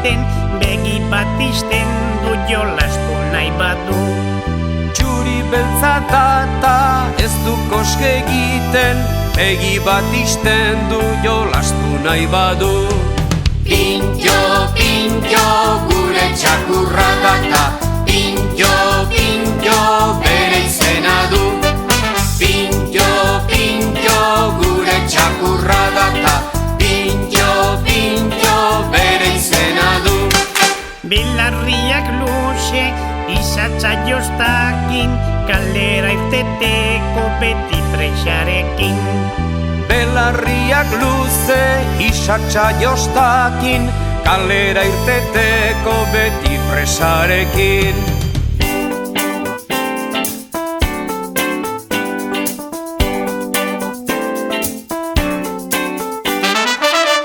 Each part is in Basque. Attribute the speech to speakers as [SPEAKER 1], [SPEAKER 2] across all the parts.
[SPEAKER 1] egiten, begi bat isten du jolastu nahi badu.
[SPEAKER 2] Txuri beltza data ez du koske egiten, begi bat isten du jolastu nahi badu.
[SPEAKER 3] Pintxo, pintxo, gure txakurra data, pintxo, pintxo, bere izena du. Pintxo, pintxo, gure txakurra data, pintxo, pintxo, bere izena du.
[SPEAKER 1] Belarriak luze, izatza joztakin, kalera irteteko beti presarekin.
[SPEAKER 2] Belarriak luze, isatsa jostakin, kalera irteteko beti presarekin.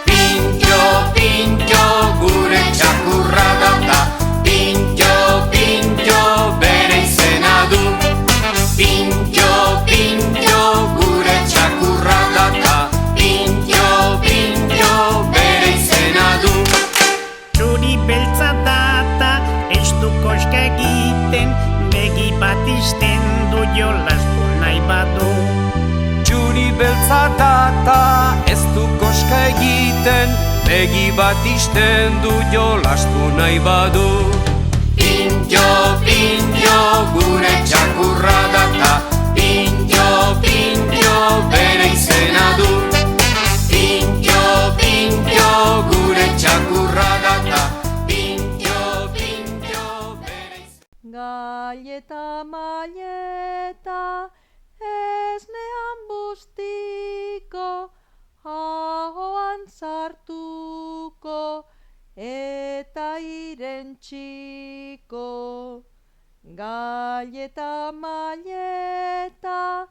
[SPEAKER 3] Pintxo, pintxo, gure txakurra data, pintxo, pintxo, bere izena du. Pintxo, pintxo, gure txakurra data, pintxo, pintxo, bere izena du.
[SPEAKER 1] Txuri beltza data, ez du koska egiten, begi bat isten du jolastu nahi badu.
[SPEAKER 2] Txuri beltza data ez du koska egiten, begi bat isten du jolastu nahi badu.
[SPEAKER 3] Pintxo, pintxo, gure txakurra data, pintxo, pintxo, bere izena du. Pintxo, pintxo, gure txakurra data, pintxo, pintxo, bere izena du.
[SPEAKER 4] Galleta malleta esnean bustiko, ahoan sartuko eta irentsiko. Galleta malleta